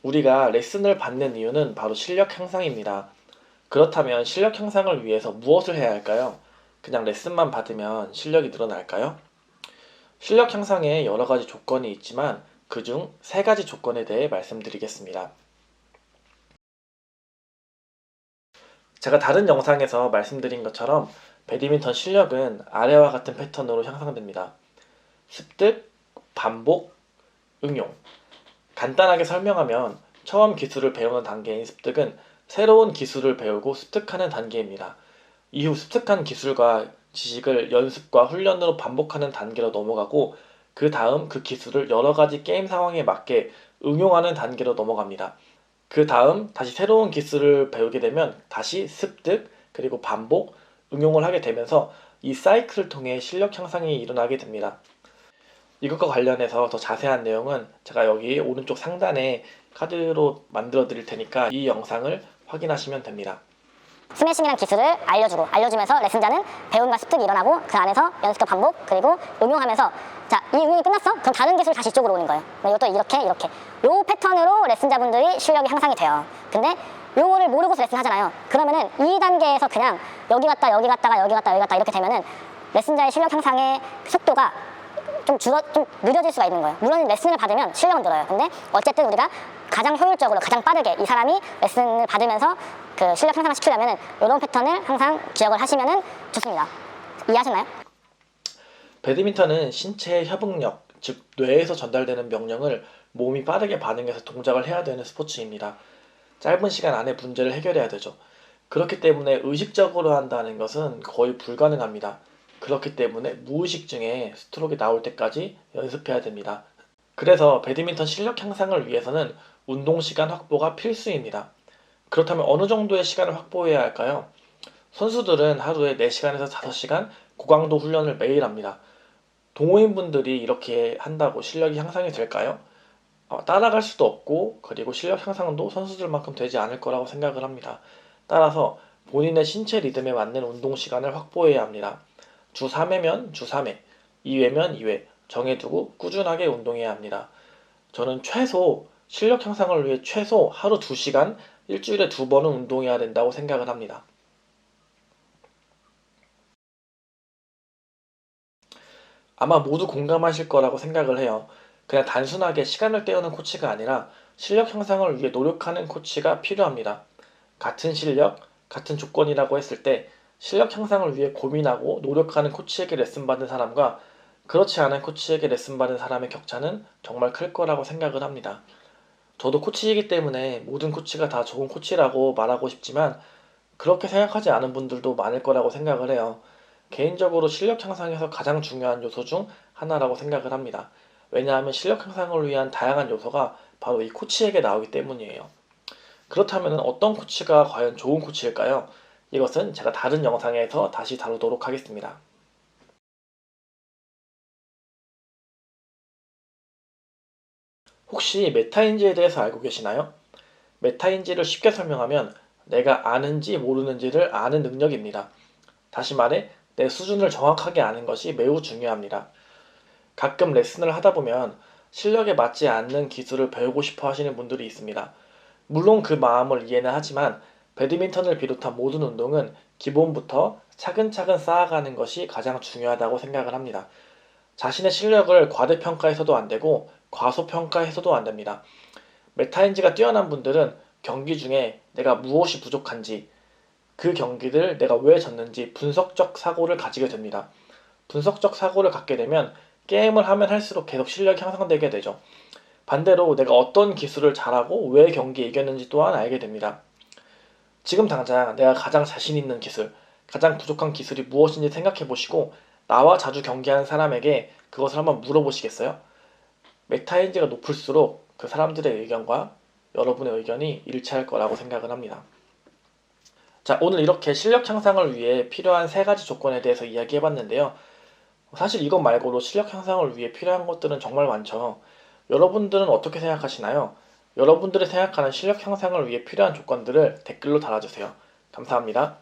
우리가 레슨을 받는 이유는 바로 실력 향상입니다. 그렇다면 실력 향상을 위해서 무엇을 해야 할까요? 그냥 레슨만 받으면 실력이 늘어날까요? 실력 향상에 여러 가지 조건이 있지만 그중 세 가지 조건에 대해 말씀드리겠습니다. 제가 다른 영상에서 말씀드린 것처럼 배드민턴 실력은 아래와 같은 패턴으로 향상됩니다. 습득, 반복, 응용. 간단하게 설명하면 처음 기술을 배우는 단계인 습득은 새로운 기술을 배우고 습득하는 단계입니다. 이후 습득한 기술과 지식을 연습과 훈련으로 반복하는 단계로 넘어가고 그 다음 그 기술을 여러 가지 게임 상황에 맞게 응용하는 단계로 넘어갑니다. 그 다음 다시 새로운 기술을 배우게 되면 다시 습득, 그리고 반복, 응용을 하게 되면서 이 사이클을 통해 실력 향상이 일어나게 됩니다. 이것과 관련해서 더 자세한 내용은 제가 여기 오른쪽 상단에 카드로 만들어 드릴 테니까 이 영상을 확인하시면 됩니다. 스매싱이란 기술을 알려주면서 레슨자는 배움과 습득이 일어나고 그 안에서 연습과 반복 그리고 응용하면서 자, 이 응용이 끝났어? 그럼 다른 기술 다시 이쪽으로 오는 거예요. 이것도 이렇게 요 패턴으로 레슨자분들이 실력이 향상이 돼요. 근데 요거를 모르고서 레슨 하잖아요. 그러면은 이 단계에서 그냥 여기 갔다 여기 갔다가 여기 갔다 여기 갔다 이렇게 되면은 레슨자의 실력 향상의 속도가 좀 느려질 수가 있는 거예요. 물론 레슨을 받으면 실력은 늘어요. 근데 어쨌든 우리가 가장 효율적으로 가장 빠르게 이 사람이 레슨을 받으면서 그 실력 향상을 시키려면 이런 패턴을 항상 기억을 하시면 좋습니다. 이해하셨나요? 배드민턴은 신체의 협응력, 즉 뇌에서 전달되는 명령을 몸이 빠르게 반응해서 동작을 해야 되는 스포츠입니다. 짧은 시간 안에 문제를 해결해야 되죠. 그렇기 때문에 의식적으로 한다는 것은 거의 불가능합니다. 그렇기 때문에 무의식 중에 스트로크가 나올 때까지 연습해야 됩니다. 그래서 배드민턴 실력 향상을 위해서는 운동 시간 확보가 필수입니다. 그렇다면 어느 정도의 시간을 확보해야 할까요? 선수들은 하루에 4시간에서 5시간 고강도 훈련을 매일 합니다. 동호인분들이 이렇게 한다고 실력이 향상이 될까요? 따라갈 수도 없고 그리고 실력 향상도 선수들만큼 되지 않을 거라고 생각을 합니다. 따라서 본인의 신체 리듬에 맞는 운동 시간을 확보해야 합니다. 주 3회면 주 3회, 2회면 2회 정해두고 꾸준하게 운동해야 합니다. 저는 실력 향상을 위해 최소 하루 2시간, 일주일에 2번은 운동해야 된다고 생각을 합니다. 아마 모두 공감하실 거라고 생각을 해요. 그냥 단순하게 시간을 때우는 코치가 아니라 실력 향상을 위해 노력하는 코치가 필요합니다. 같은 실력, 같은 조건이라고 했을 때 실력 향상을 위해 고민하고 노력하는 코치에게 레슨 받은 사람과 그렇지 않은 코치에게 레슨 받은 사람의 격차는 정말 클 거라고 생각을 합니다. 저도 코치이기 때문에 모든 코치가 다 좋은 코치라고 말하고 싶지만 그렇게 생각하지 않은 분들도 많을 거라고 생각을 해요. 개인적으로 실력 향상에서 가장 중요한 요소 중 하나라고 생각을 합니다. 왜냐하면 실력 향상을 위한 다양한 요소가 바로 이 코치에게 나오기 때문이에요. 그렇다면 어떤 코치가 과연 좋은 코치일까요? 이것은 제가 다른 영상에서 다시 다루도록 하겠습니다. 혹시 메타인지에 대해서 알고 계시나요? 메타인지를 쉽게 설명하면 내가 아는지 모르는지를 아는 능력입니다. 다시 말해 내 수준을 정확하게 아는 것이 매우 중요합니다. 가끔 레슨을 하다 보면 실력에 맞지 않는 기술을 배우고 싶어 하시는 분들이 있습니다. 물론 그 마음을 이해는 하지만 배드민턴을 비롯한 모든 운동은 기본부터 차근차근 쌓아가는 것이 가장 중요하다고 생각을 합니다. 자신의 실력을 과대평가해서도 안 되고 과소평가해서도 안 됩니다. 메타인지가 뛰어난 분들은 경기 중에 내가 무엇이 부족한지, 그 경기를 내가 왜 졌는지 분석적 사고를 가지게 됩니다. 분석적 사고를 갖게 되면 게임을 하면 할수록 계속 실력이 향상되게 되죠. 반대로 내가 어떤 기술을 잘하고 왜 경기에 이겼는지 또한 알게 됩니다. 지금 당장 내가 가장 자신 있는 기술, 가장 부족한 기술이 무엇인지 생각해 보시고 나와 자주 경기하는 사람에게 그것을 한번 물어보시겠어요? 메타인지가 높을수록 그 사람들의 의견과 여러분의 의견이 일치할 거라고 생각을 합니다. 자, 오늘 이렇게 실력 향상을 위해 필요한 3가지 조건에 대해서 이야기해봤는데요. 사실 이것 말고도 실력 향상을 위해 필요한 것들은 정말 많죠. 여러분들은 어떻게 생각하시나요? 여러분들이 생각하는 실력 향상을 위해 필요한 조건들을 댓글로 달아주세요. 감사합니다.